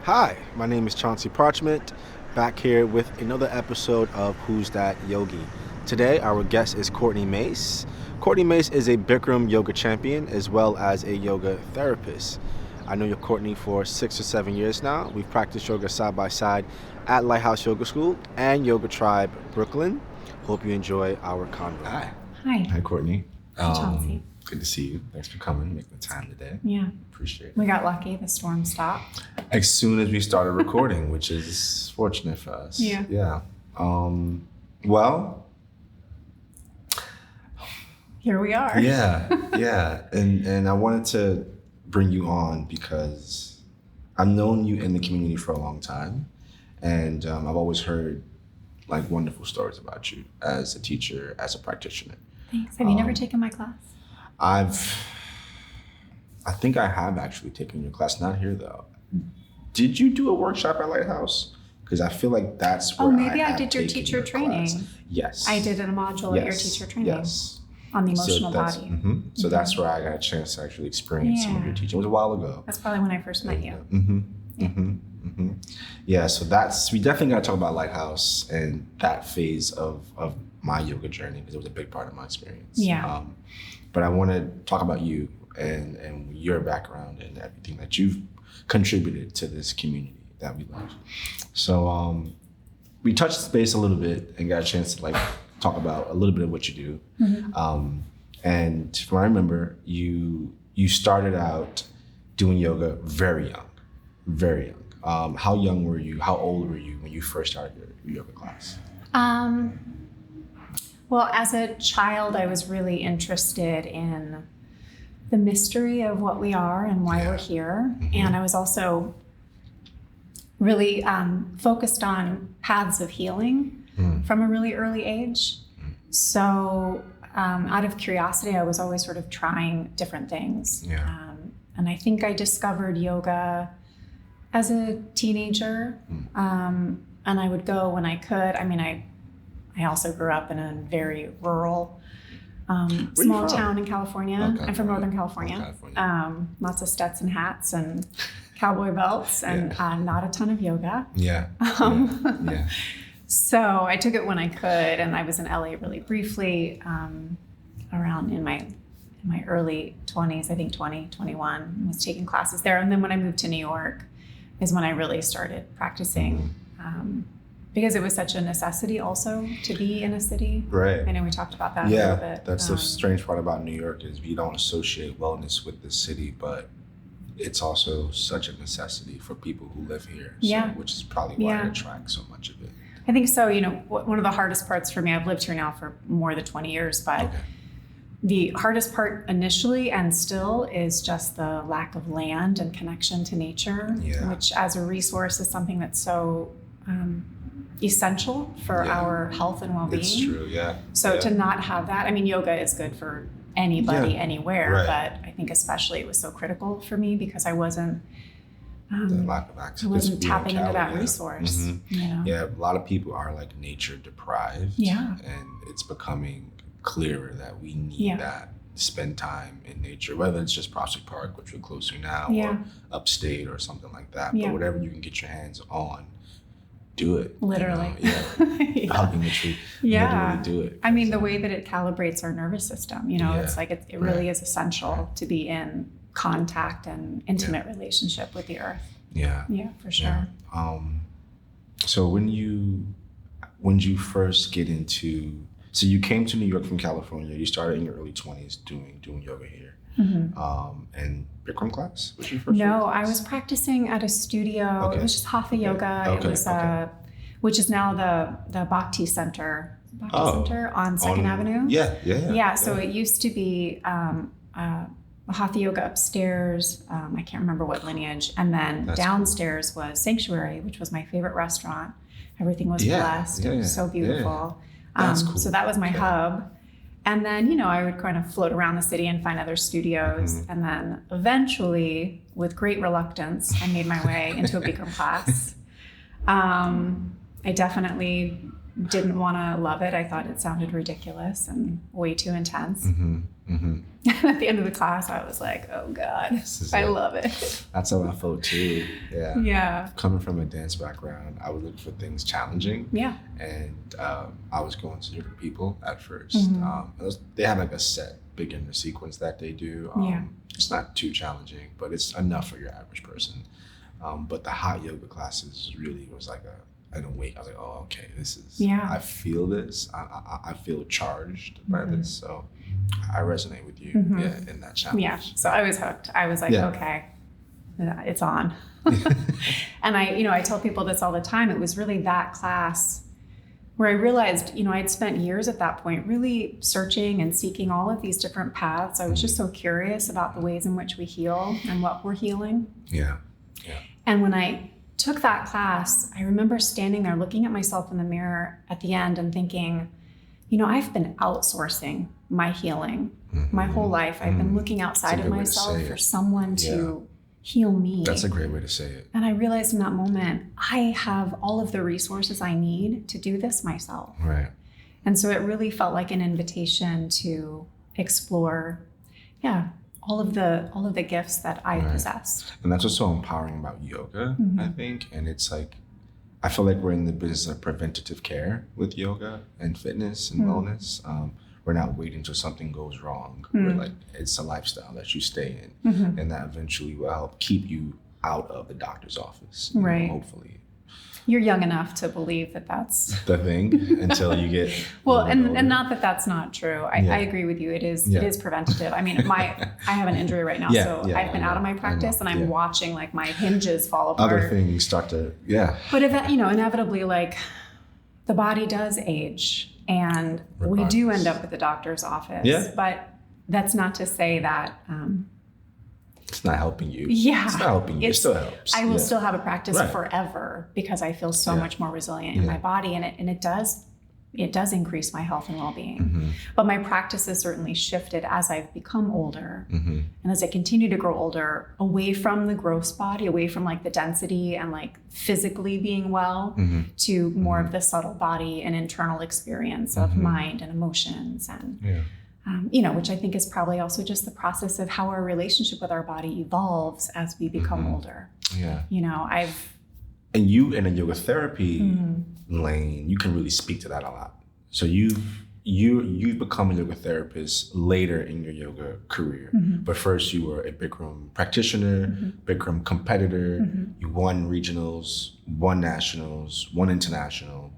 Hi, my name is Chauncie Parchment, back here with another episode of Who's That Yogi. Today, our guest is Courtney Mace. Courtney Mace is a Bikram yoga champion as well as a yoga therapist. I know you Courtney for 6 or 7 years now. We've practiced yoga side by side at Lighthouse Yoga School and Yoga Tribe Brooklyn. Hope you enjoy our convo. Hi. Hi. Hi, Courtney. Chauncie. Good to see you. Thanks for coming, making the time today. Yeah. Appreciate it. We got lucky. The storm stopped. As soon as we started recording, which is fortunate for us. Yeah. Yeah. Well. Here we are. Yeah. And I wanted to bring you on because I've known you in the community for a long time. And I've always heard like wonderful stories about you as a teacher, as a practitioner. Thanks. Have you never taken my class? I think I have actually taken your class, not here though. Did you do a workshop at Lighthouse? Because I feel like that's where maybe I have did your taken teacher training. class. Yes. I did a module at your teacher training. Yes. On the emotional body. So that's where I got a chance to actually experience some of your teaching. It was a while ago. That's probably when I first met you. Yeah, so we definitely got to talk about Lighthouse and that phase of my yoga journey because it was a big part of my experience. Yeah. But I want to talk about you and your background and everything that you've contributed to this community that we love. So we touched base a little bit and got a chance to like talk about a little bit of what you do. And from what I remember, you started out doing yoga very young. How young were you? How old were you when you first started your yoga class? Well, as a child, I was really interested in the mystery of what we are and why we're here. And I was also really focused on paths of healing from a really early age. So out of curiosity, I was always sort of trying different things. And I think I discovered yoga as a teenager. And I would go when I could. I mean, I also grew up in a very rural, small town in California. Okay. I'm from Northern California. Lots of Stetson hats and cowboy belts and not a ton of yoga. Yeah. So I took it when I could, and I was in LA really briefly, around in my early 20s, I think 20, 21, was taking classes there. And then when I moved to New York is when I really started practicing. Because it was such a necessity also to be in a city. Right. I know we talked about that a little bit. That's the strange part about New York is we don't associate wellness with the city, but it's also such a necessity for people who live here. Which is probably why it attracts so much of it. I think so. You know, one of the hardest parts for me, I've lived here now for more than 20 years, but the hardest part initially and still is just the lack of land and connection to nature, which as a resource is something that's so essential for our health and well-being. It's true, So to not have that, I mean, yoga is good for anybody, anywhere, but I think especially it was so critical for me because I wasn't the lack of access. I wasn't tapping into that resource. You know? Yeah, a lot of people are like nature deprived. And it's becoming clearer that we need that. Spend time in nature, whether it's just Prospect Park, which we're close to now, or upstate or something like that. But whatever you can get your hands on, do it. Literally. Hugging the tree. Literally do it. I mean, the way that it calibrates our nervous system, you know, it's like it really is essential to be in contact and intimate relationship with the earth. Yeah, for sure. So when you first get into, so you came to New York from California, you started in your early 20s doing yoga here. And Bikram class was your first? No, I was practicing at a studio. It was just Hatha yoga. It was which is now the Bhakti Center. Center on Second Avenue. Yeah. So it used to be Hatha yoga upstairs. I can't remember what lineage. And then downstairs was Sanctuary, which was my favorite restaurant. Everything was blessed. It was so beautiful. That's cool. So that was my hub. And then, you know, I would kind of float around the city and find other studios. And then eventually, with great reluctance, I made my way into a Bikram class. I definitely didn't want to love it. I thought it sounded ridiculous and way too intense. At the end of the class, I was like, oh God, I love it. That's how I felt too. Yeah. Yeah. Coming from a dance background, I would look for things challenging. Yeah. And I was going to different people at first. They have like a set beginner sequence that they do. It's not too challenging, but it's enough for your average person. But the hot yoga classes really was like I don't wait. I was like, oh, okay, this is, I feel this. I feel charged by this. So I resonate with you in that challenge. Yeah. So I was hooked. I was like, okay, it's on. And I tell people this all the time. It was really that class where I realized, I'd spent years at that point really searching and seeking all of these different paths. I was just so curious about the ways in which we heal and what we're healing. Yeah. And when I took that class, I remember standing there looking at myself in the mirror at the end and thinking, I've been outsourcing my healing my whole life. I've been looking outside of myself for someone to heal me. That's a great way to say it. And I realized in that moment, I have all of the resources I need to do this myself. Right. And so it really felt like an invitation to explore, all of the gifts that I possessed. And that's what's so empowering about yoga, I think. And it's like, I feel like we're in the business of preventative care with yoga and fitness and wellness. We're not waiting till something goes wrong. We're like, it's a lifestyle that you stay in, and that eventually will help keep you out of the doctor's office, hopefully. You're young enough to believe that that's the thing until you get well, and not that that's not true. I agree with you. It is preventative. I mean, I have an injury right now, so I've been out of my practice, and I'm watching like my hinges fall apart. Other things start to But inevitably, like the body does age, and we do end up at the doctor's office. Yeah. But that's not to say that. It's not helping you. Yeah. It's not helping you. It still helps. I will still have a practice forever because I feel so much more resilient in my body, and it does increase my health and well-being. But my practice has certainly shifted as I've become older. And as I continue to grow older, away from the gross body, away from like the density and like physically being well, to more of the subtle body and internal experience of mind and emotions and which I think is probably also just the process of how our relationship with our body evolves as we become older. Yeah. And you in a yoga therapy lane, you can really speak to that a lot. So you've become a yoga therapist later in your yoga career. But first you were a Bikram practitioner, Bikram competitor. You won regionals, won nationals, won international,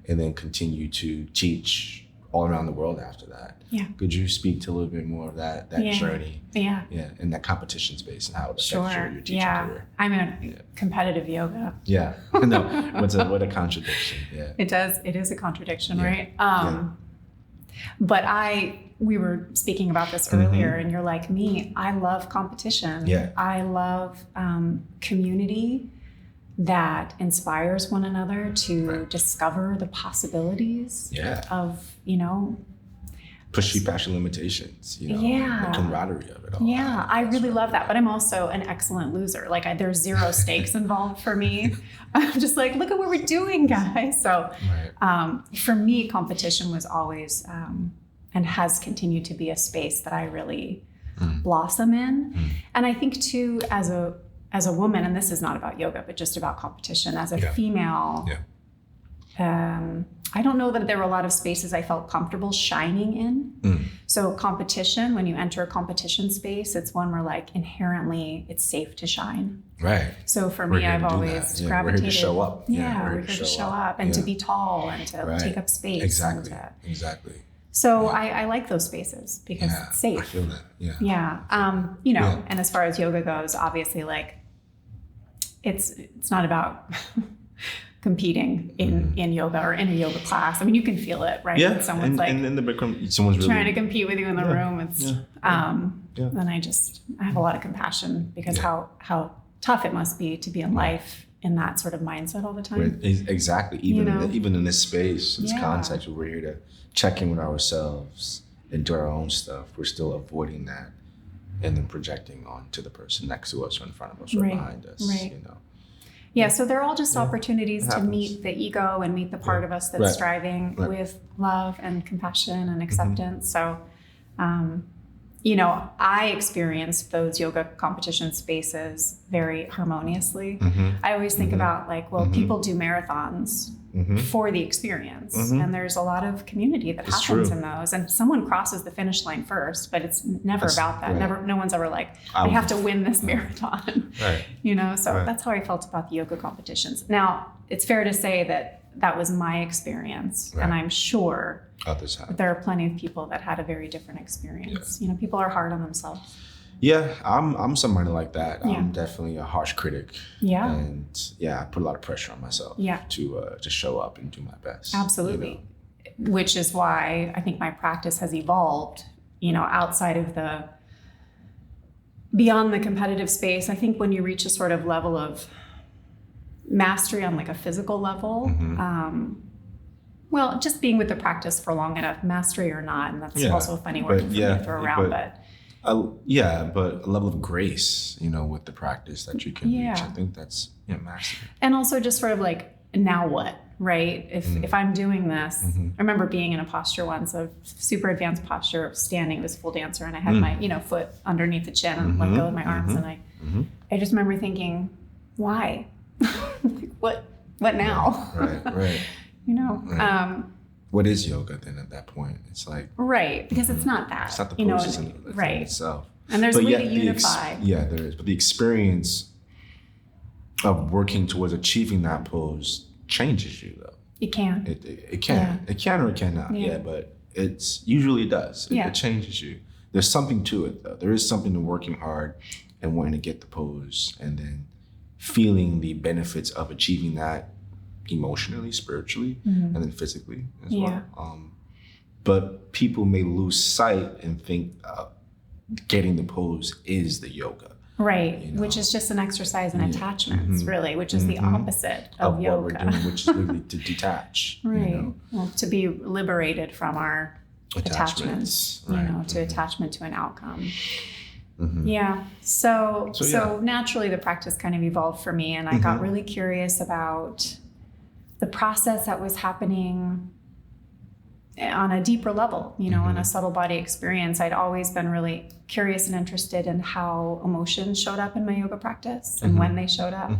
and then continue to teach all around the world after that. Yeah. Could you speak to a little bit more of that journey? Yeah. Yeah. In that competition space and how it affects your teaching career. I'm in competitive yoga. Yeah. No, what a contradiction. Yeah. It is a contradiction, right? But we were speaking about this earlier, and you're like me, I love competition. Yeah. I love community that inspires one another to discover the possibilities of, push you past your limitations, the camaraderie of it all. Yeah, I really love that. But I'm also an excellent loser. Like there's zero stakes involved for me. I'm just like, look at what we're doing, guys. So for me, competition was always and has continued to be a space that I really blossom in. And I think too, as a woman, and this is not about yoga, but just about competition, as a female, I don't know that there were a lot of spaces I felt comfortable shining in. So competition, when you enter a competition space, it's one where like inherently it's safe to shine. Right. So for me, I've always gravitated. We're here to show up. We're here to show up and to be tall and to take up space. Exactly. So I like those spaces because it's safe. I feel that. Yeah. And as far as yoga goes, obviously like it's not about competing in yoga or in a yoga class. I mean, you can feel it, right? Yeah. When someone's and in the Bikram, someone's really trying to compete with you in the room. It's then I have a lot of compassion because how tough it must be to be in life in that sort of mindset all the time. Exactly. Even in this space, this context, we're here to check in with ourselves and do our own stuff. We're still avoiding that and then projecting onto the person next to us or in front of us or behind us. Right. Yeah, so they're all just Yeah, opportunities it to happens. meet the ego and meet the part of us that's Right. striving Right. with love and compassion and acceptance. So, I experienced those yoga competition spaces very harmoniously. I always think about people do marathons for the experience, and there's a lot of community that It's happens true. in those. And someone crosses the finish line first, but it's never about that. right. No one's ever like, I I have to win this marathon. Right. So Right. that's how I felt about the yoga competitions. Now, it's fair to say that that was my experience, and Right. I'm sure Others have. that there are plenty of people that had a very different experience. People are hard on themselves. Yeah, I'm somebody like that. Yeah. I'm definitely a harsh critic. Yeah. And I put a lot of pressure on myself. Yeah. To show up and do my best. Absolutely. Which is why I think my practice has evolved, outside of beyond the competitive space. I think when you reach a sort of level of mastery on like a physical level, just being with the practice for long enough, mastery or not, and that's also a funny word for me to throw around, but but a level of grace, with the practice that you can reach. I think that's mastery. And also just sort of like, now what, right? If I'm doing this, I remember being in a posture once, a super advanced posture of standing. It was full dancer, and I had my foot underneath the chin and let go of my arms, and I just remember thinking, why? Like, what now? Right. Right. What is yoga then at that point? It's like right, because it's not that. It's not the poses in right itself. And there's a way to unify. There is, but the experience of working towards achieving that pose changes you, though. It can. It can. It can or it cannot. Yeah. But it's usually it does. It changes you. There's something to it, though. There is something to working hard and wanting to get the pose, and then feeling the benefits of achieving that emotionally, spiritually, and then physically as well. But people may lose sight and think getting the pose is the yoga. Right, which is just an exercise in attachments, really, which is the opposite of yoga. What we're doing, which is really to detach. Right. Well, to be liberated from our attachments, to attachment to an outcome. Yeah. So naturally the practice kind of evolved for me, and I got really curious about the process that was happening on a deeper level, on a subtle body experience. I'd always been really curious and interested in how emotions showed up in my yoga practice and when they showed up.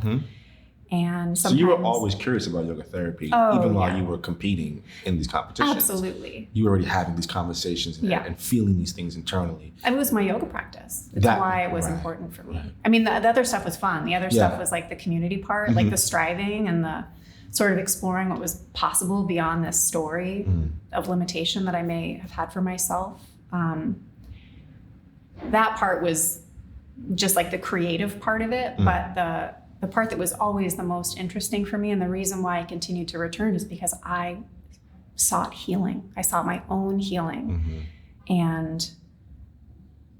And sometimes, so you were always curious about yoga therapy, even while you were competing in these competitions. Absolutely. You were already having these conversations and feeling these things internally. It was my yoga practice. That's why it was important for me. I mean, the other stuff was fun. The other stuff was like the community part, like the striving and the sort of exploring what was possible beyond this story of limitation that I may have had for myself. That part was just like the creative part of it, but the part that was always the most interesting for me, and the reason why I continued to return, is because I sought healing. I sought my own healing. And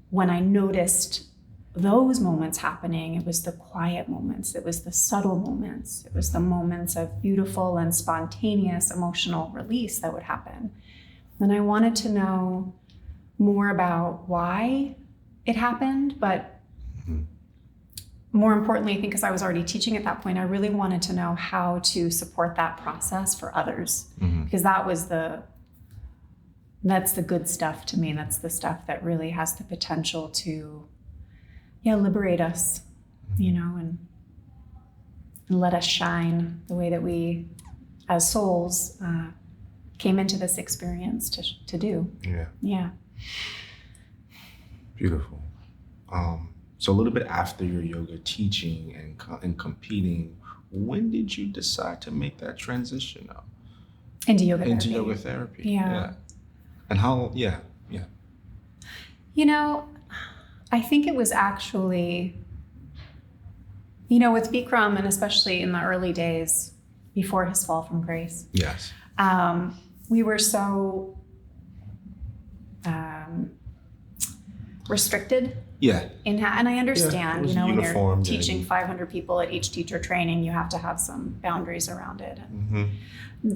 when I noticed those moments happening, it was the quiet moments, it was the subtle moments, it was the moments of beautiful and spontaneous emotional release that would happen. And I wanted to know more about why it happened, but more importantly, I think because I was already teaching at that point, I really wanted to know how to support that process for others, because that's the good stuff to me. That's the stuff that really has the potential to liberate us, and let us shine the way that we as souls came into this experience to do. Yeah. Beautiful. So a little bit after your yoga teaching and competing, when did you decide to make that transition Into yoga therapy. Into yoga therapy. Yeah. And how, I think it was actually, with Bikram, and especially in the early days before his fall from grace. Yes. We were so restricted. Yeah. And I understand, when you're teaching and 500 people at each teacher training, you have to have some boundaries around it.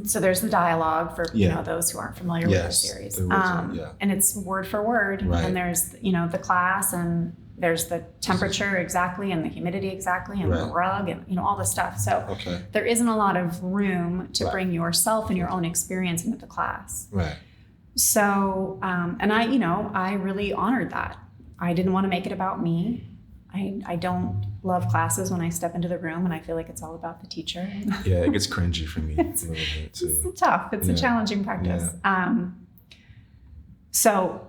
So there's the dialogue for those who aren't familiar with the series. And it's word for word. Right. And there's the class, and there's the temperature exactly and the humidity exactly and the rug and, you know, all the stuff. So there isn't a lot of room to bring yourself and your own experience into the class. Right. So, and I, you know, I really honored that. I didn't want to make it about me. I don't love classes when I step into the room and I feel like it's all about the teacher. Yeah, it gets cringy for me. It's tough. It's a challenging practice. Yeah. So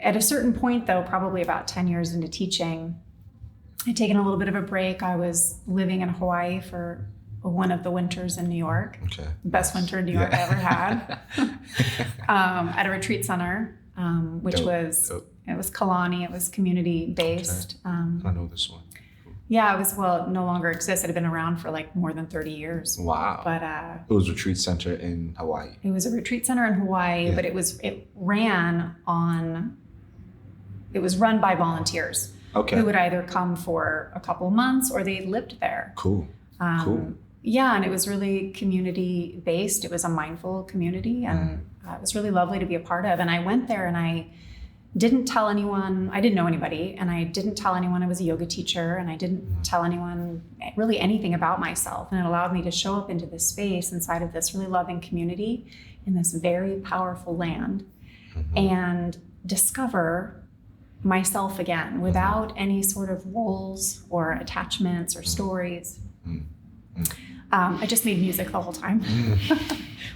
at a certain point, though, probably about 10 years into teaching, I'd taken a little bit of a break. I was living in Hawaii for one of the winters in New York. Okay. The best winter in New York I ever had. At a retreat center, which was... It was Kalani. It was community-based. Okay. I know this one. Cool. Yeah, it was, well, it no longer exists. It had been around for like more than 30 years. Wow. But it was a retreat center in Hawaii. It was a retreat center in Hawaii, but it was run by volunteers. Okay. Who would either come for a couple months or they lived there. Cool. Cool. Yeah, and it was really community-based. It was a mindful community, and it was really lovely to be a part of. And I went there and I didn't tell anyone, I didn't know anybody, and I didn't tell anyone I was a yoga teacher, and I didn't tell anyone really anything about myself. And it allowed me to show up into this space inside of this really loving community in this very powerful land and discover myself again without any sort of roles or attachments or stories. I just made music the whole time,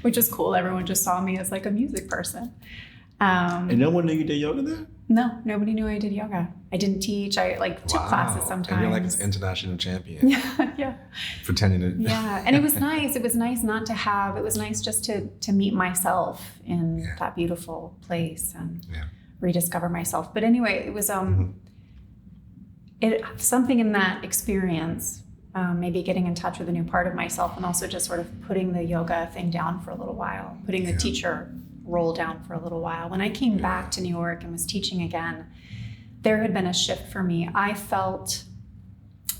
which was cool. Everyone just saw me as like a music person. And no one knew you did yoga there? No, nobody knew I did yoga. I didn't teach. I took classes sometimes. And you're like this international champion. Yeah. Pretending to. Yeah, and it was nice. It was nice not to have. It was nice just to meet myself in that beautiful place and rediscover myself. But anyway, it was something in that experience. Maybe getting in touch with a new part of myself, and also just sort of putting the yoga thing down for a little while, putting the teacher role down for a little while. When I came back to New York and was teaching again, there had been a shift for me. I felt,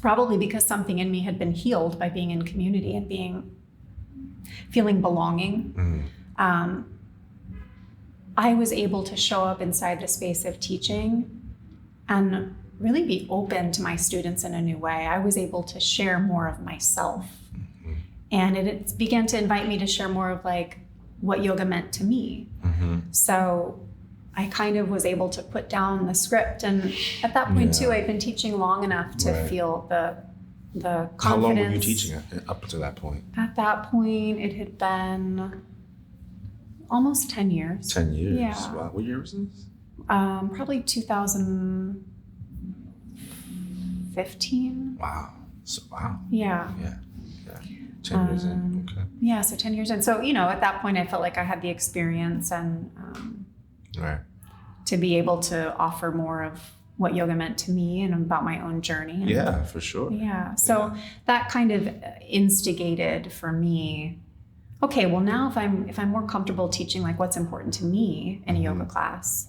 probably because something in me had been healed by being in community and feeling belonging, I was able to show up inside the space of teaching and really be open to my students in a new way. I was able to share more of myself. And it began to invite me to share more of like what yoga meant to me. So I kind of was able to put down the script. And at that point too, I'd been teaching long enough to feel the confidence. How long were you teaching up to that point? At that point, it had been almost 10 years. 10 years? Yeah. Wow. What year was this? Probably 2015. Wow. Wow. Yeah. 10 years in. Okay. Yeah, so 10 years in. So, you know, at that point I felt like I had the experience and to be able to offer more of what yoga meant to me and about my own journey. Yeah, for sure. Yeah. So that kind of instigated for me, okay, well now if I'm more comfortable teaching like what's important to me in a yoga class,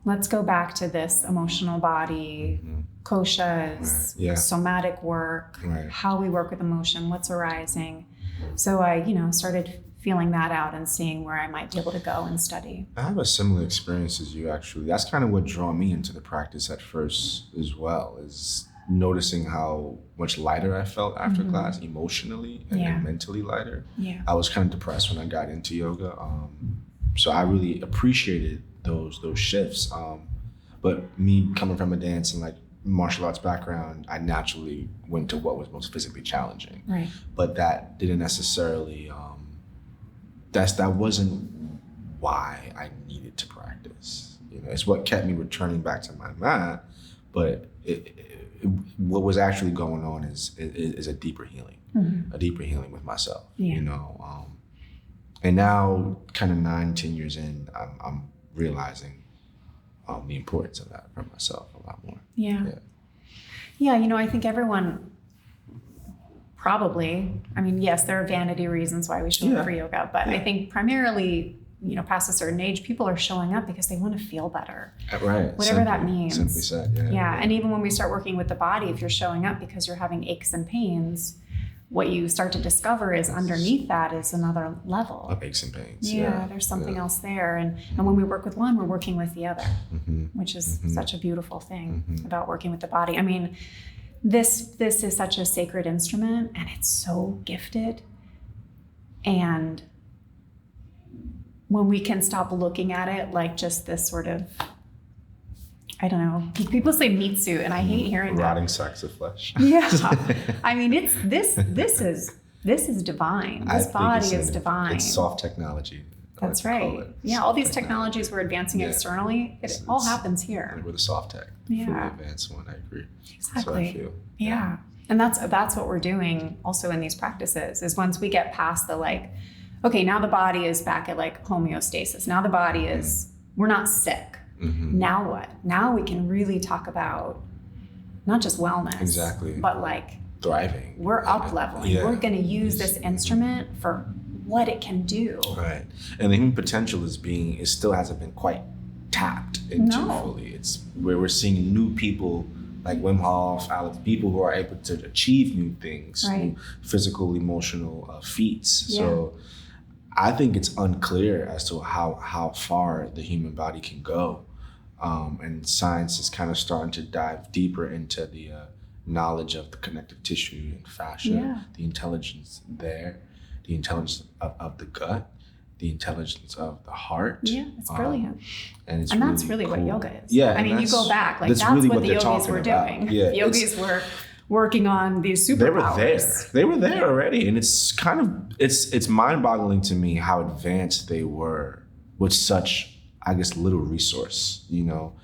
let's go back to this emotional body, koshas, somatic work, how we work with emotion, what's arising. So I, started feeling that out and seeing where I might be able to go and study. I have a similar experience as you, actually. That's kind of what drew me into the practice at first as well, is noticing how much lighter I felt after class, emotionally and mentally lighter. Yeah. I was kind of depressed when I got into yoga. So I really appreciated those shifts. But me coming from a dance and like martial arts background, I naturally went to what was most physically challenging. Right. But that didn't necessarily, that wasn't why I needed to practice. It's what kept me returning back to my mat, but what was actually going on is a deeper healing, a deeper healing with myself, and now kind of 9-10 years in, I'm realizing the importance of that for myself a lot more. Yeah, I think everyone probably, yes, there are vanity reasons why we show up for yoga, but I think primarily, past a certain age, people are showing up because they want to feel better. Right. Whatever that means. Simply said, Yeah, and even when we start working with the body, if you're showing up because you're having aches and pains, what you start to discover is underneath that is another level of aches and pains. Yeah, there's something else there. And when we work with one, we're working with the other, which is such a beautiful thing about working with the body. I mean, this is such a sacred instrument, and it's so gifted. And when we can stop looking at it like just this sort of, I don't know, people say meat suit, and I hate hearing that. Rotting sacks of flesh. Yeah. I mean, it's this is divine. This body is divine. It's soft technology. That's right. Yeah, all these technologies we're advancing externally, it all happens here. We're the soft tech. Yeah. For the advanced one, I agree. Exactly. That's what I feel. Yeah. And that's what we're doing also in these practices, is once we get past the like, okay, now the body is back at like homeostasis. Now the body is, we're not sick. Now what? Now we can really talk about not just wellness. Exactly. But like thriving. We're up leveling. Yeah. We're going to use this instrument for what it can do. Right. And the human potential still hasn't been quite tapped into fully. It's where we're seeing new people like Wim Hof, Alex, people who are able to achieve new things, new physical, emotional feats. Yeah. So I think it's unclear as to how far the human body can go. And science is kind of starting to dive deeper into the knowledge of the connective tissue and fascia, the intelligence there, the intelligence of the gut, the intelligence of the heart. Yeah, it's brilliant. And that's really what yoga is. Yeah, I mean, you go back, like that's really what the yogis were doing. Yeah, the yogis were working on these superpowers. They were there already. And it's kind of, it's mind-boggling to me how advanced they were with such, I guess, little resource, you know?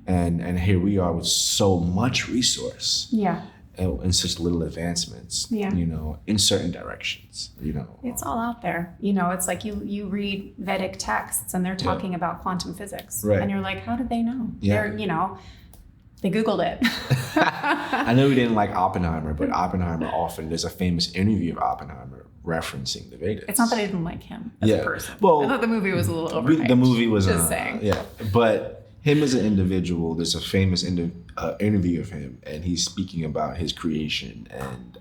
And here we are with so much resource. Yeah. And such little advancements, you know, in certain directions, you know. It's all out there. You know, it's like you read Vedic texts and they're talking about quantum physics. Right. And you're like, how did they know? Yeah. They're, you know, they Googled it. I know we didn't like Oppenheimer, but Oppenheimer often, there's a famous interview of Oppenheimer referencing the Vedas. It's not that I didn't like him as a person. Well, I thought the movie was a little overhyped. The movie was, just saying. Yeah, but him as an individual, there's a famous interview of him, and he's speaking about his creation and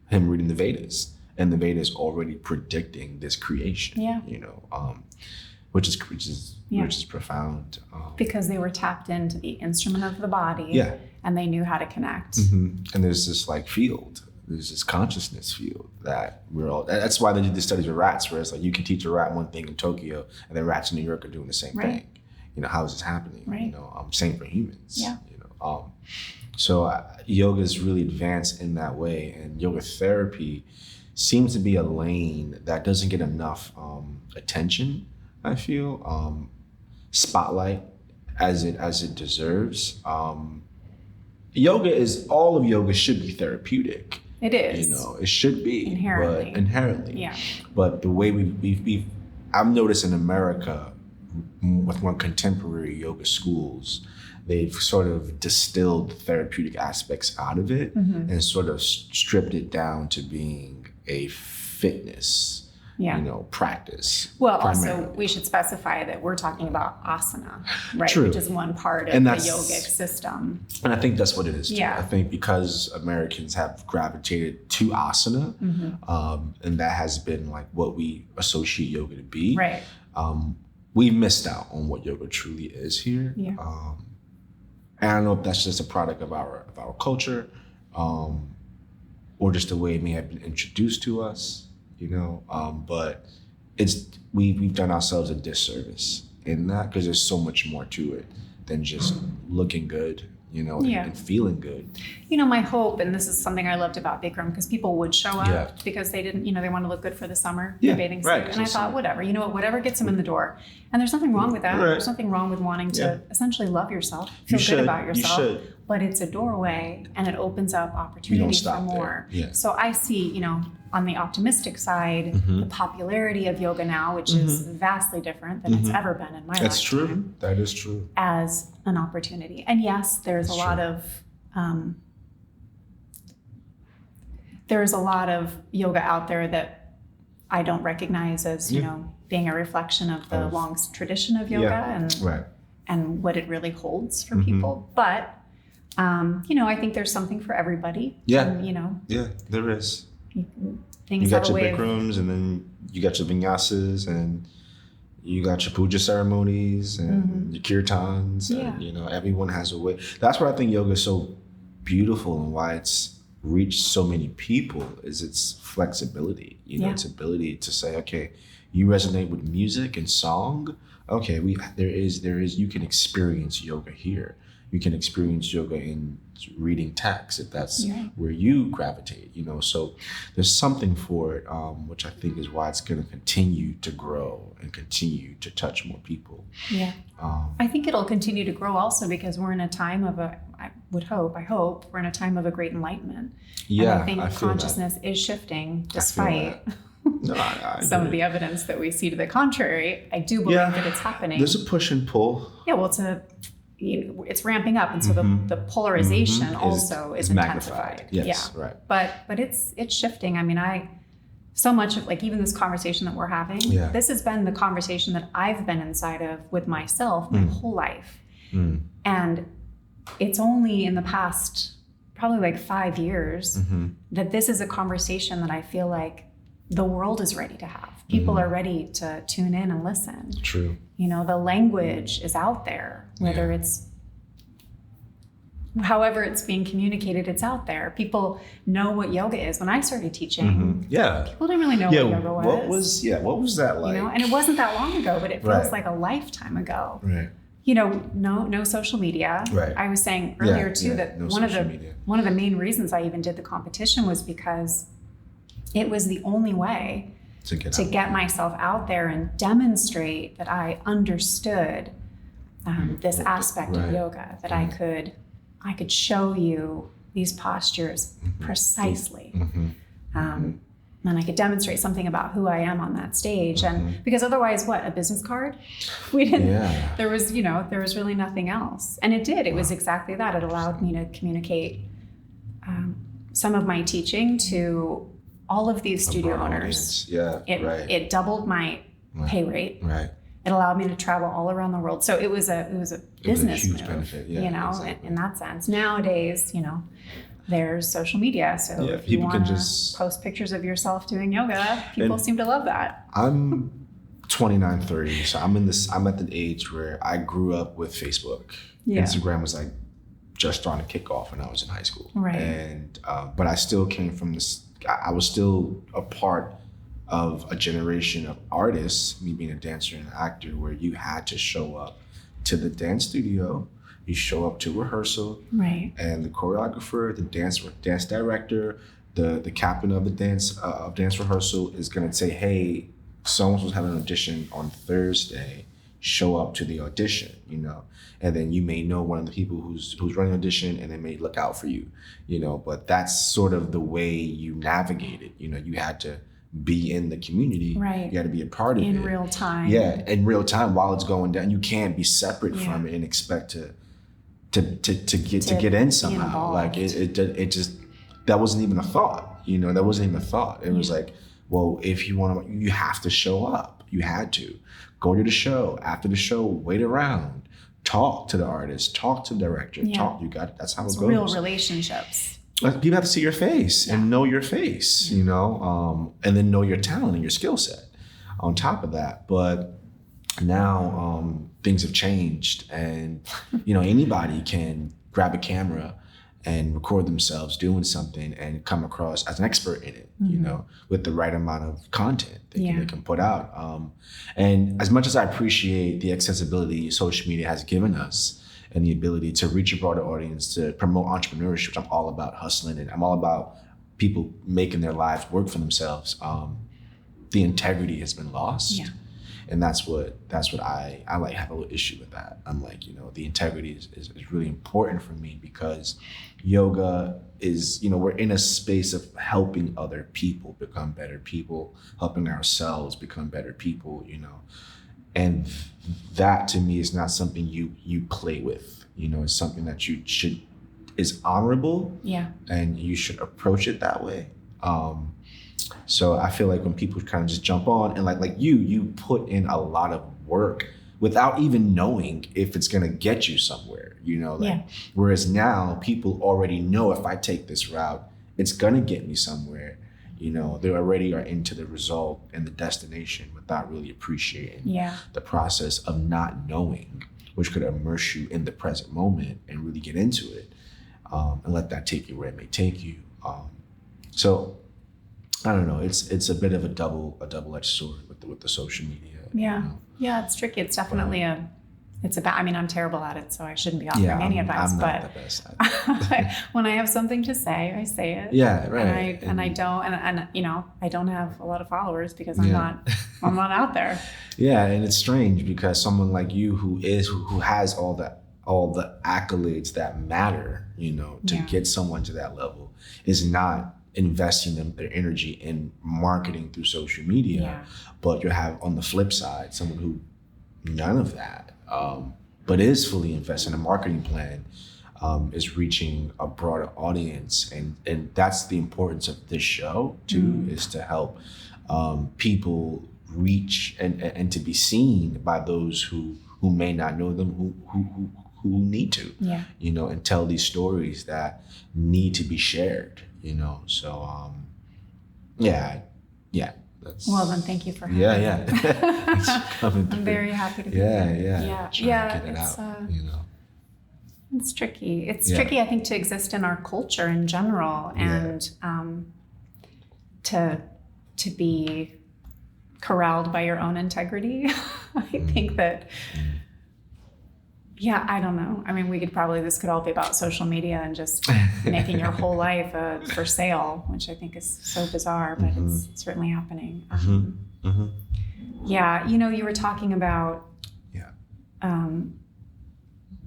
him reading the Vedas, and the Vedas already predicting this creation. Yeah, you know, which is profound. Because they were tapped into the instrument of the body. Yeah, and they knew how to connect. And there's this like field. There's this consciousness field that we're all. That's why they did the studies with rats, where it's like you can teach a rat one thing in Tokyo, and then rats in New York are doing the same thing. You know, how is this happening? Right. You know, same for humans. Yeah. You know, so yoga is really advanced in that way, and yoga therapy seems to be a lane that doesn't get enough attention. I feel spotlight as it deserves. All of yoga should be therapeutic. It is. You know, it should be inherently. Yeah. But the way I've noticed in America, with more contemporary yoga schools, they've sort of distilled therapeutic aspects out of it and sort of stripped it down to being a fitness, you know, practice. Well, primarily. Also, we should specify that we're talking about asana, right? True. Which is one part of the yogic system. And I think that's what it is, too. Yeah. I think because Americans have gravitated to asana, and that has been like what we associate yoga to be. Right. We missed out on what yoga truly is here. Yeah. And I don't know if that's just a product of our culture, or just the way it may have been introduced to us, you know. But we've done ourselves a disservice in that, because there's so much more to it than just looking good, you know, and feeling good. You know, my hope, and this is something I loved about Bikram, because people would show up because they didn't, you know, they want to look good for the summer, the bathing suit. And I thought, whatever, you know what, whatever gets them in the door. And there's nothing wrong with that. Right. There's nothing wrong with wanting to essentially love yourself, feel good about yourself. But it's a doorway, and it opens up opportunities for more. Yeah. So I see, you know, on the optimistic side, the popularity of yoga now, which is vastly different than it's ever been in my lifetime. That's true. That is true. As an opportunity. And yes, there's a lot of yoga out there that I don't recognize as, you know, being a reflection of the long tradition of yoga and what it really holds for people. But I think there's something for everybody. Yeah. And, Yeah, there is. things You got have a your way of- Bikrams, and then you got your vinyasas, and you got your puja ceremonies, and your kirtans, and everyone has a way. That's why I think yoga is so beautiful, and why it's reached so many people is its flexibility. Its ability to say, okay, you resonate with music and song. Okay, there is you can experience yoga here. You can experience yoga in reading text if that's where you gravitate, So there's something for it, which I think is why it's going to continue to grow and continue to touch more people. Yeah. I think it'll continue to grow also because we're in a time of I hope we're in a time of a great enlightenment. Yeah, and I think feel consciousness that. is shifting despite No, I some of agree. the evidence that we see to the contrary. I do believe that it's happening. There's a push and pull. Yeah, well, it's ramping up, and so the polarization also is intensified. Yes, yeah. right. But it's shifting. I mean, so much of like even this conversation that we're having. Yeah. This has been the conversation that I've been inside of with myself my whole life, and it's only in the past probably like 5 years that this is a conversation that I feel like the world is ready to have. People are ready to tune in and listen. True. The language is out there, whether it's however it's being communicated, it's out there. People know what yoga is. When I started teaching, people didn't really know what yoga was. What was that like? And it wasn't that long ago, but it feels Right. like a lifetime ago. Right. No social media. Right. I was saying earlier too that no one of social media. the main reasons I even did the competition was because it was the only way to get myself out there and demonstrate that I understood this aspect of yoga, that I could show you these postures precisely. And I could demonstrate something about who I am on that stage. And because otherwise, what, a business card? We didn't, there was really nothing else. And it was exactly that. It allowed me to communicate some of my teaching to all of these studio owners. It doubled my pay rate. Right. It allowed me to travel all around the world. So it was a business huge move, benefit. in that sense. Nowadays, there's social media. So if you want to post pictures of yourself doing yoga, people seem to love that. I'm 29, 30, so I'm at the age where I grew up with Facebook. Yeah. Instagram was like just starting to kick off when I was in high school. Right. And but I still came from this. I was still a part of a generation of artists, me being a dancer and an actor, where you had to show up to the dance studio, you show up to rehearsal, right? And the choreographer, the dance director, the captain of the dance rehearsal is gonna say, hey, someone's supposed to have an audition on Thursday, show up to the audition, and then you may know one of the people who's running the audition, and they may look out for you, but that's sort of the way you navigate it. You had to be in the community, right? You had to be a part of it in real time. Yeah, in real time while it's going down. You can't be separate from it and expect to get in somehow. Like it just, that wasn't even a thought. That wasn't even a thought. It was like, well, if you want to, you have to show up. You had to go to the show. After the show, wait around, talk to the artist, talk to the director, talk. You got it. That's how it goes. Real relationships. People have to see your face and know your face, and then know your talent and your skill set on top of that. But now things have changed, and anybody can grab a camera and record themselves doing something and come across as an expert in it, with the right amount of content they can put out. And as much as I appreciate the accessibility social media has given us, and the ability to reach a broader audience, to promote entrepreneurship, which I'm all about hustling, and I'm all about people making their lives work for themselves. The integrity has been lost. And that's what I like have a little issue with that. I'm like, the integrity is really important for me, because yoga is, we're in a space of helping other people become better people, helping ourselves become better people, And that to me is not something you play with, it's something that is honorable. Yeah. And you should approach it that way. So I feel like when people kind of just jump on and like you put in a lot of work without even knowing if it's going to get you somewhere, whereas now people already know if I take this route, it's going to get me somewhere. They already are into the result and the destination without really appreciating the process of not knowing, which could immerse you in the present moment and really get into it, and let that take you where it may take you. So I don't know. It's a bit of a double-edged sword with the social media. Yeah, it's tricky. It's definitely I'm terrible at it, so I shouldn't be offering any advice. I'm not but the best at it. when I have something to say, I say it. Yeah, right. And I don't, I don't have a lot of followers because I'm not out there. Yeah, and it's strange because someone like you who has all the accolades that matter, to get someone to that level is not investing their energy in marketing through social media, but you have on the flip side someone who none of that, but is fully invested in a marketing plan, is reaching a broader audience, and that's the importance of this show too, is to help people reach and to be seen by those who may not know them, who need to, and tell these stories that need to be shared. So that's, well, then thank you for having me. Thanks for coming through. I'm very happy to be here. Trying to get it out, It's tricky. It's tricky, I think, to exist in our culture in general, and to be corralled by your own integrity. I think that I don't know. I mean, this could all be about social media and just making your whole life for sale, which I think is so bizarre, but it's certainly happening. You were talking about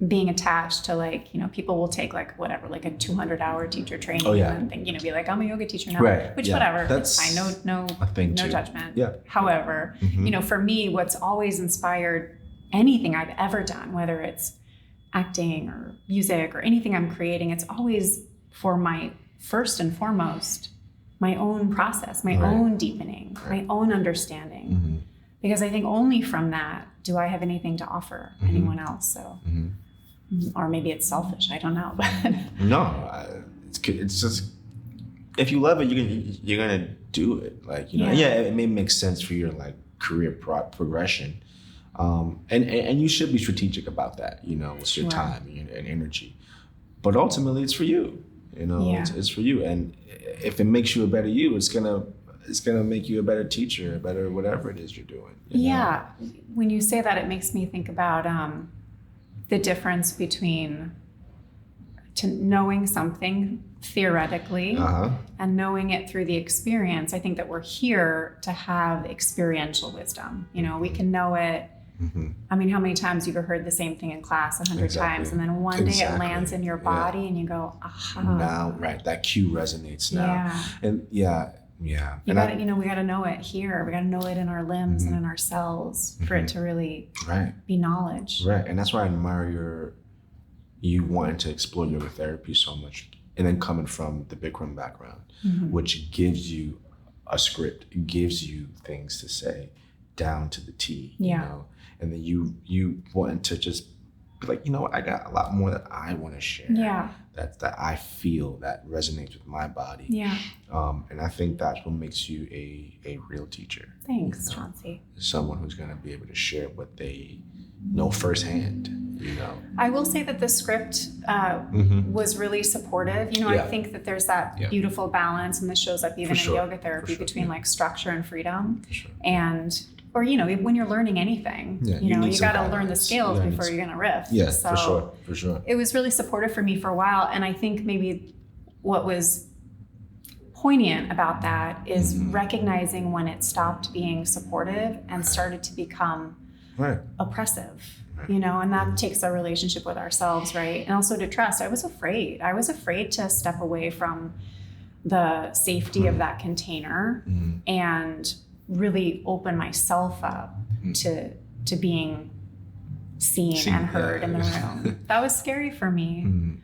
being attached to people will take a 200-hour teacher training and think, be like, I'm a yoga teacher now, which whatever, that's fine. No judgment. Yeah. However, for me, what's always inspired anything I've ever done, whether it's acting or music or anything I'm creating, it's always for my first and foremost, my own process, my own deepening, my own understanding. Because I think only from that do I have anything to offer anyone else. So, or maybe it's selfish, I don't know. But no, it's just, if you love it, you're gonna do it. It may make sense for your career progression. And you should be strategic about that, with your time and energy. But ultimately, it's for you. It's for you. And if it makes you a better you, it's gonna make you a better teacher, a better whatever it is you're doing. When you say that, it makes me think about the difference between knowing something theoretically and knowing it through the experience. I think that we're here to have experiential wisdom. We can know it. I mean, how many times you've heard the same thing in class 100 times, and then one day it lands in your body and you go, aha. Now, that cue resonates now. And we got to know it here. We got to know it in our limbs and in our cells for it to really be knowledge. Right. And that's why I admire you wanting to explore yoga therapy so much, and then coming from the Bikram background, which gives you a script, it gives you things to say down to the T, and then you want to just be like, I got a lot more that I want to share. That I feel that resonates with my body. And I think that's what makes you a real teacher. Thanks, Chauncie. Someone who's going to be able to share what they know firsthand. I will say that the script was really supportive. I think that there's that beautiful balance, and this shows up even in yoga therapy between structure and freedom. And when you're learning anything, you got to learn the scales before you're going to riff. For sure. It was really supportive for me for a while. And I think maybe what was poignant about that is recognizing when it stopped being supportive and started to become oppressive. And that takes our relationship with ourselves, right? And also to trust. I was afraid to step away from the safety of that container and really open myself up to being seen and heard in the room. That was scary for me.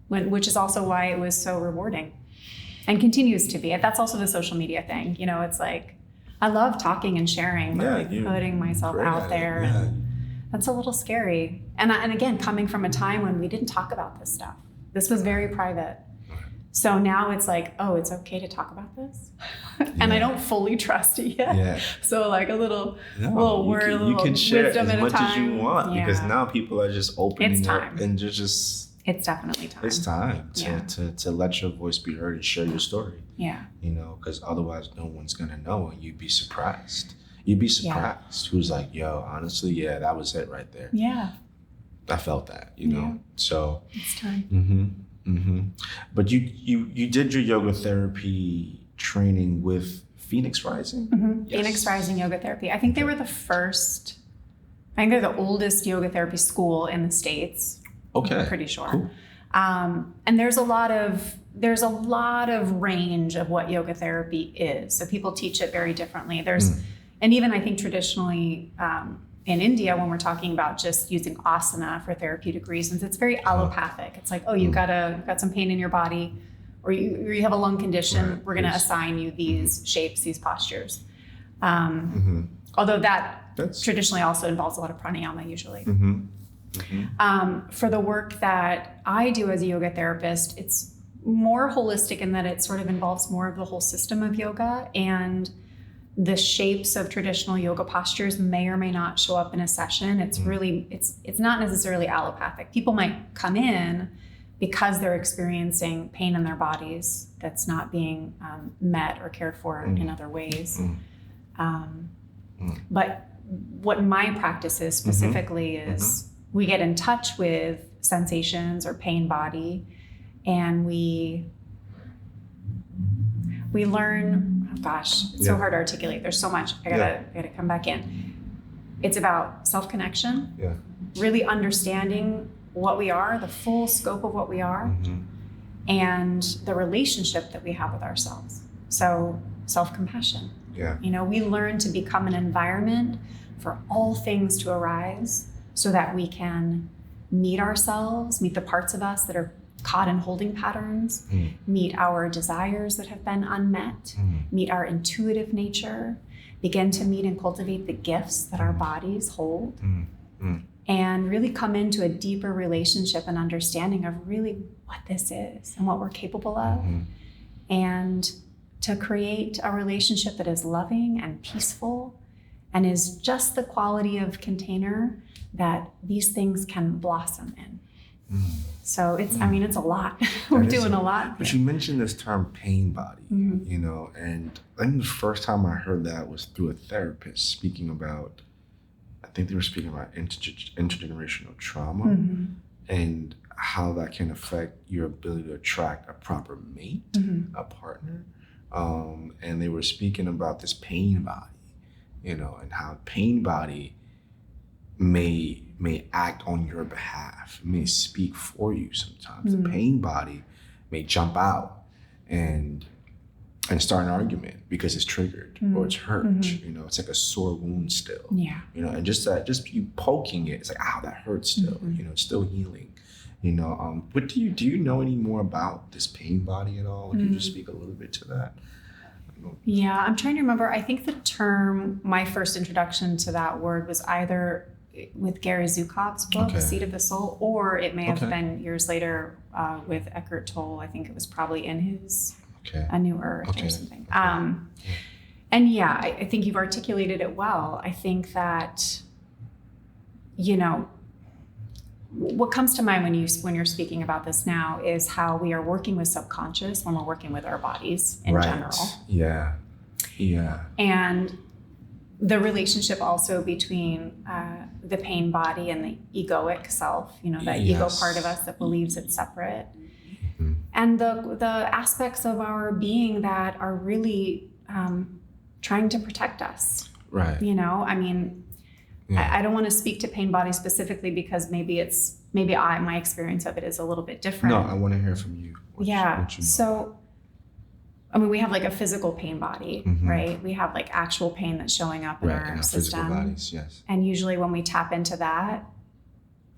Which is also why it was so rewarding and continues to be. That's also the social media thing. It's like, I love talking and sharing, but Yeah, like you're putting myself great out at it. there, Yeah. and that's a little scary. And again, coming from a time when we didn't talk about this stuff. This was very private. So now it's like, oh, it's okay to talk about this, and I don't fully trust it yet. Yeah. So like a little word, a you little can share wisdom as at a much as you time. want Yeah. because now people are just opening It's up time. and just It's definitely time. it's time Yeah. to let your voice be heard and share your story. Yeah. Because otherwise no one's gonna know and you'd be surprised. You'd be surprised who's like, yo, honestly, yeah, that was it right there. Yeah. I felt that, know. So It's time. But you did your yoga therapy training with Phoenix Rising? Yes. Phoenix Rising Yoga Therapy. I think they were the first, I think they're the oldest yoga therapy school in the States. Okay. I'm pretty sure. Cool. And there's a lot of range of what yoga therapy is. So people teach it very differently. And even I think traditionally in India, when we're talking about just using asana for therapeutic reasons, it's very allopathic. It's like, oh, you've got some pain in your body, or you have a lung condition. Right. We're going to assign you these shapes, these postures. Although that's traditionally also involves a lot of pranayama usually. For the work that I do as a yoga therapist, it's more holistic in that it sort of involves more of the whole system of yoga, and the shapes of traditional yoga postures may or may not show up in a session. It's really, it's not necessarily allopathic. People might come in because they're experiencing pain in their bodies that's not being met or cared for in other ways. But what my practice is specifically is we get in touch with sensations or pain body, and we learn, oh gosh, it's so hard to articulate. There's so much. I gotta come back in. It's about self-connection, really understanding what we are, the full scope of what we are, and the relationship that we have with ourselves. So self-compassion. We learn to become an environment for all things to arise so that we can meet ourselves, meet the parts of us that are caught in holding patterns, meet our desires that have been unmet, meet our intuitive nature, begin to meet and cultivate the gifts that our bodies hold, and really come into a deeper relationship and understanding of really what this is and what we're capable of, and to create a relationship that is loving and peaceful and is just the quality of container that these things can blossom in. So it's a lot. We're doing a lot. But you mentioned this term pain body, and I think the first time I heard that was through a therapist speaking about, I think they were speaking about intergenerational trauma and how that can affect your ability to attract a proper mate, a partner. And they were speaking about this pain body, and how pain body may act on your behalf, may speak for you sometimes. The pain body may jump out and start an argument because it's triggered or it's hurt. It's like a sore wound still. And just you poking it, it's like, ow, that hurts still. It's still healing. But do you know any more about this pain body at all? Could you just speak a little bit to that? Yeah, I'm trying to remember. I think the term, my first introduction to that word was either with Gary Zukav's book, Seed of the Soul, or it may have been years later with Eckhart Tolle. I think it was probably in his A New Earth or something. And yeah, I think you've articulated it well. I think that, what comes to mind when you're speaking about this now is how we are working with subconscious when we're working with our bodies in general. Yeah. And the relationship also between the pain body and the egoic self, that ego part of us that believes it's separate. And the aspects of our being that are really trying to protect us. Right. I don't want to speak to pain body specifically because maybe my experience of it is a little bit different. No, I want to hear from you. What you know. So, we have like a physical pain body, right? We have like actual pain that's showing up in our system. Physical bodies, yes. And usually when we tap into that,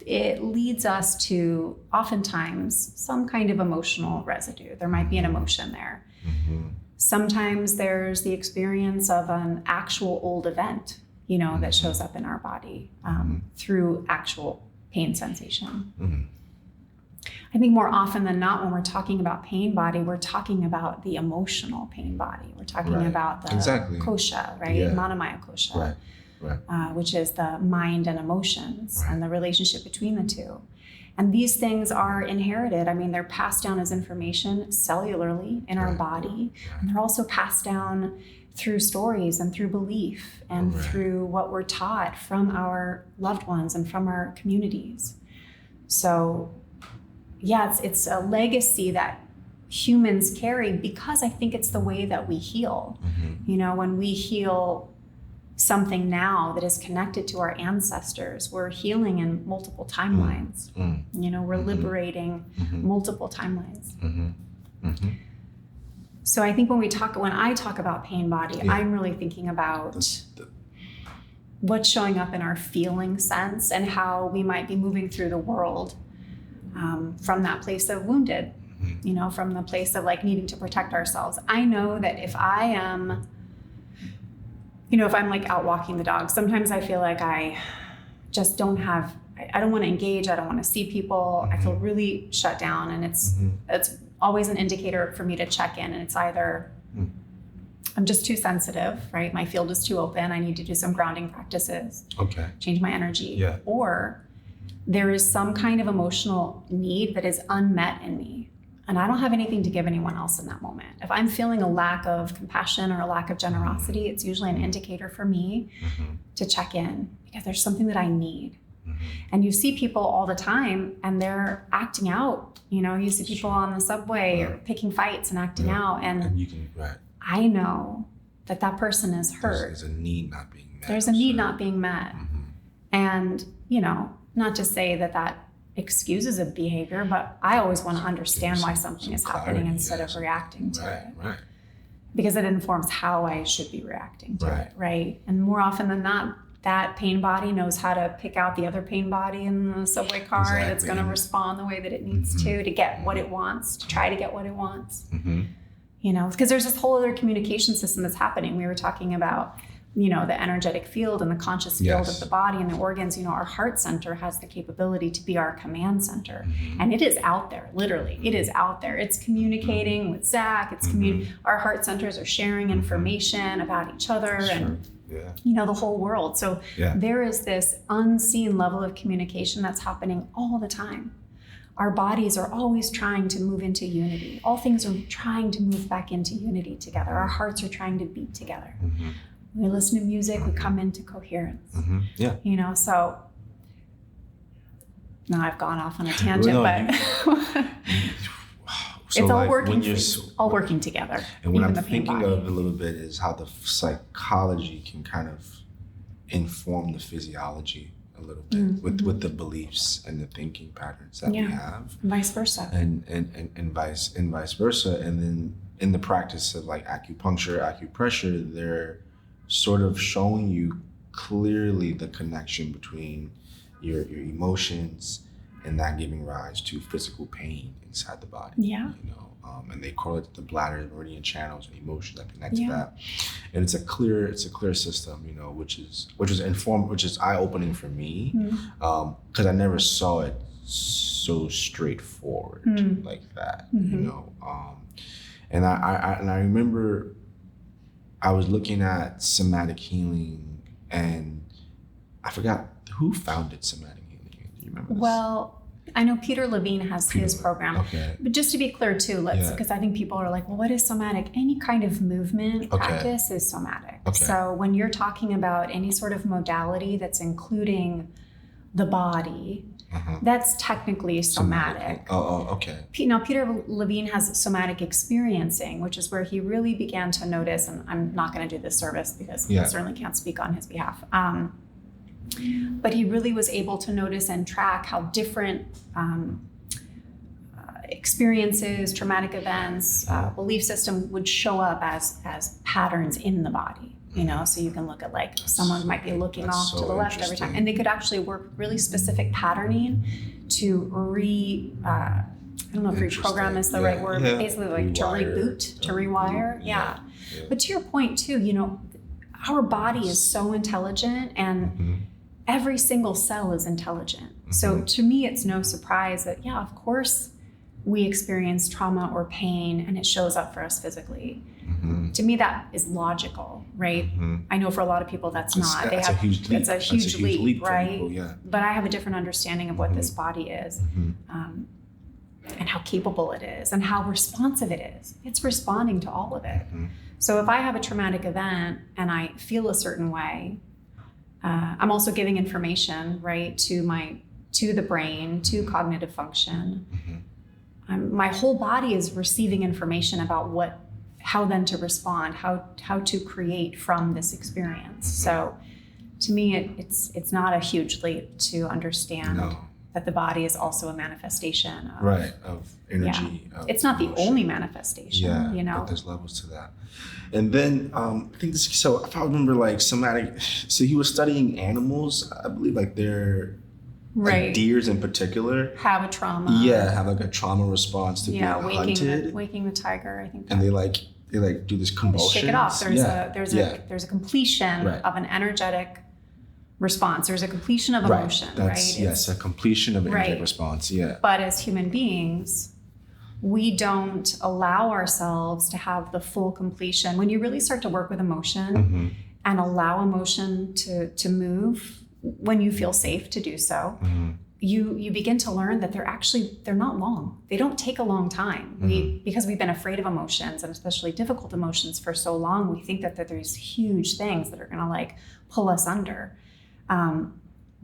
it leads us to oftentimes some kind of emotional residue. There might be an emotion there. Sometimes there's the experience of an actual old event, that shows up in our body through actual pain sensation. I think more often than not, when we're talking about pain body, we're talking about the emotional pain body. We're talking about the kosha, right? Yeah. Manamaya kosha, which is the mind and emotions and the relationship between the two. And these things are inherited. I mean, they're passed down as information cellularly in our body. And they're also passed down through stories and through belief and through what we're taught from our loved ones and from our communities. So yeah, it's a legacy that humans carry because I think it's the way that we heal. When we heal something now that is connected to our ancestors, we're healing in multiple timelines. We're liberating multiple timelines. So I think when I talk about pain body, I'm really thinking about what's showing up in our feeling sense and how we might be moving through the world from that place of wounded, from the place of like needing to protect ourselves. I know that if I am, if I'm like out walking the dog, sometimes I feel like I just don't want to engage. I don't want to see people. I feel really shut down, and it's always an indicator for me to check in. And it's either I'm just too sensitive, right? My field is too open. I need to do some grounding practices. Okay. Change my energy. Yeah. Or there is some kind of emotional need that is unmet in me. And I don't have anything to give anyone else in that moment. If I'm feeling a lack of compassion or a lack of generosity, it's usually an indicator for me to check in because there's something that I need. And you see people all the time and they're acting out. You see people on the subway or picking fights and acting out. And you can, I know that person is hurt. There's a need not being met. There's a need not being met. And, not to say that excuses a behavior, but I always want to understand why something is happening instead of reacting to it. Right. Because it informs how I should be reacting to it, right? And more often than not, that pain body knows how to pick out the other pain body in the subway car, and it's going to respond the way that it needs to get what it wants, to try to get what it wants. Because there's this whole other communication system that's happening. We were talking about the energetic field and the conscious field of the body and the organs. Our heart center has the capability to be our command center. And it is out there, literally. It is out there. It's communicating with Zach. Our heart centers are sharing information about each other and, the whole world. So there is this unseen level of communication that's happening all the time. Our bodies are always trying to move into unity. All things are trying to move back into unity together. Our hearts are trying to beat together. We listen to music, we come into coherence. So now I've gone off on a tangent, but it's all working together. And what I'm thinking of a little bit is how the psychology can kind of inform the physiology a little bit with the beliefs and the thinking patterns that we have. Vice versa. And vice versa. And then in the practice of like acupuncture, acupressure, they're sort of showing you clearly the connection between your emotions and that giving rise to physical pain inside the body. And they correlate to the bladder, meridian channels, and emotions that connect to that. And it's a clear system, which is eye-opening for me, because I never saw it so straightforward like that, And I remember I was looking at somatic healing, and I forgot who founded somatic healing. Do you remember this? Well, I know Peter Levine has his program. Okay. But just to be clear too, because I think people are like, well, what is somatic? Any kind of movement practice is somatic. Okay. So when you're talking about any sort of modality that's including the body, that's technically somatic. Okay. Now, Peter Levine has somatic experiencing, which is where he really began to notice, and I'm not going to do this service because I certainly can't speak on his behalf. But he really was able to notice and track how different experiences, traumatic events, belief system would show up as patterns in the body. you know, so you can look at like someone might be looking off so to the left every time, and they could actually work really specific patterning to I don't know if reprogram is the right word, but basically like to reboot, to rewire. Yeah. But to your point too, you know, our body is so intelligent, and every single cell is intelligent. So to me, it's no surprise that, yeah, of course we experience trauma or pain and it shows up for us physically. To me, that is logical, right? I know for a lot of people that's not. It's a huge leap. It's a huge leap, right? People, yeah. But I have a different understanding of what this body is, and how capable it is, and how responsive it is. It's responding to all of it. So if I have a traumatic event and I feel a certain way, I'm also giving information, right, to the brain, to cognitive function. My whole body is receiving information about how then to respond, how to create from this experience. So to me, it's not a huge leap to understand that the body is also a manifestation of energy. Yeah. It's not emotion. The only manifestation, you know. But there's levels to that. And then I think this. So if I remember, like somatic. So he was studying animals. I believe like they're like deers in particular have a trauma. Yeah, have like a trauma response to being hunted. Waking the tiger. I think. And they do this convulsion. Shake it off. There's a completion of an energetic response. There's a completion of emotion, right? Yes, a completion of energetic response, yeah. But as human beings, we don't allow ourselves to have the full completion. When you really start to work with emotion and allow emotion to move when you feel safe to do so, you begin to learn that they're not long. They don't take a long time. Because we've been afraid of emotions, and especially difficult emotions, for so long, we think that there's huge things that are gonna like pull us under.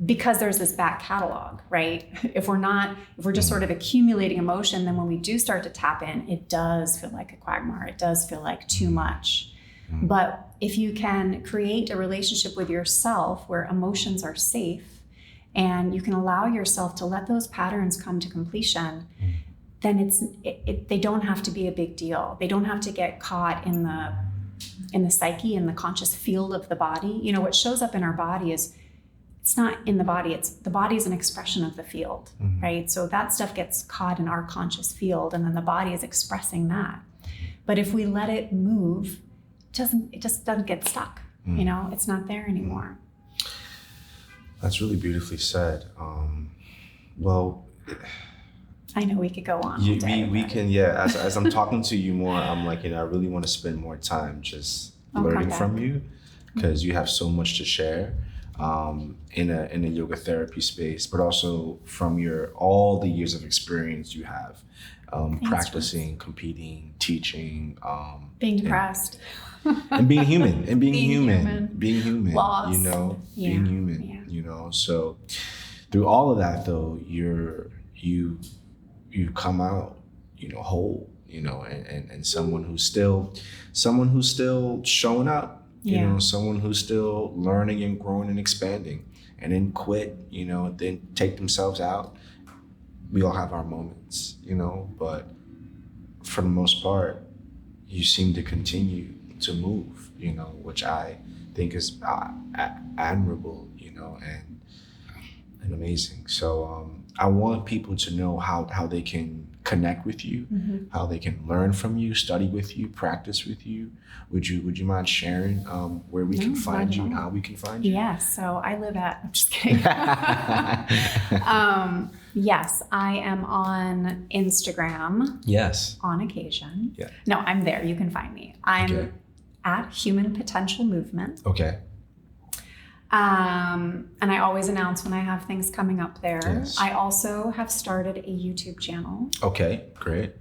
Because there's this back catalog, right? If we're just sort of accumulating emotion, then when we do start to tap in, it does feel like a quagmire. It does feel like too much. But if you can create a relationship with yourself where emotions are safe, and you can allow yourself to let those patterns come to completion, then they don't have to be a big deal. They don't have to get caught in the psyche, in the conscious field of the body. You know, what shows up in our body it's not in the body, the body is an expression of the field, right? So that stuff gets caught in our conscious field, and then the body is expressing that. But if we let it move, it just doesn't get stuck, you know, it's not there anymore. That's really beautifully said. Well, I know we could go on all day. We can, yeah. As I'm talking to you more, I'm like, you know, I really want to spend more time just learning from you, because you have so much to share in a yoga therapy space, but also from all the years of experience you have practicing, competing, teaching, being depressed, and being human, being human, lost, you know, being human, you know. So through all of that, though, you come out, you know, whole, you know, and someone who's still showing up, you know, someone who's still learning and growing and expanding, and then quit, you know, then take themselves out. We all have our moments, you know, but for the most part, you seem to continue to move, you know, which I think is admirable, you know, and amazing. So I want people to know how they can connect with you, how they can learn from you, study with you, practice with you. Would you mind sharing where we can find you and how we can find you? Yes. So I live I'm just kidding. Yes, I am on Instagram. Yes. On occasion. Yeah. No, I'm there. You can find me. I'm at Human Potential Movement. Okay. And I always announce when I have things coming up there. Yes. I also have started a YouTube channel. Okay, great.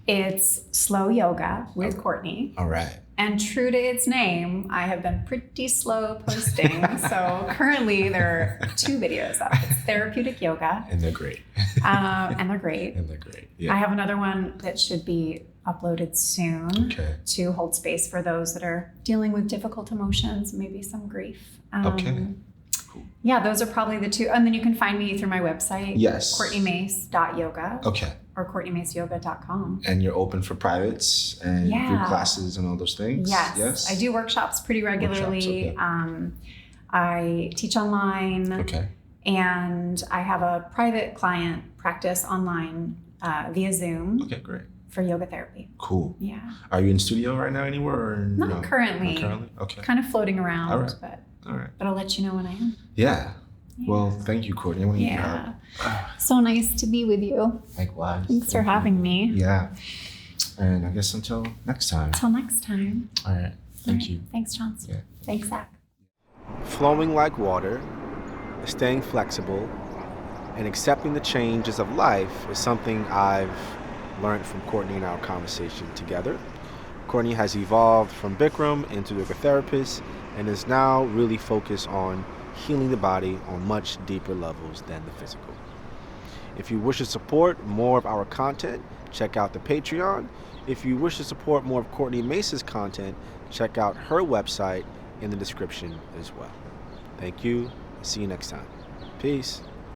It's Slow Yoga with Courtney. All right. And true to its name, I have been pretty slow posting. So currently there are 2 videos up. It's therapeutic yoga. And they're great. And they're great. Yeah. I have another one that should be uploaded soon to hold space for those that are dealing with difficult emotions, maybe some grief. Cool. Yeah, those are probably the 2. And then you can find me through my website. Yes. CourtneyMace.yoga. Okay. or CourtneyMaceYoga.com. And you're open for privates and Yeah. group classes and all those things? Yes. I do workshops pretty regularly. Okay. I teach online. Okay. And I have a private client practice online via Zoom Okay, great. for yoga therapy. Cool. Yeah. Are you in studio right now anywhere? Or Not currently. Not currently? Okay. Kind of floating around, All right. but All right. I'll let you know when I am. Yeah. Yeah. Well, thank you, Courtney. I want to eat your Yeah. help. So nice to be with you. Likewise. Thanks for having me. Yeah. And I guess until next time. Till next time. All right. Thank you. Thanks, Chauncie. Yeah. Thanks, Zach. Flowing like water, staying flexible, and accepting the changes of life is something I've learned from Courtney in our conversation together. Courtney has evolved from Bikram into yoga therapist and is now really focused on healing the body on much deeper levels than the physical. If you wish to support more of our content, check out the Patreon. If you wish to support more of Courtney Mace's content, check out her website in the description as well. Thank you. See you next time. Peace.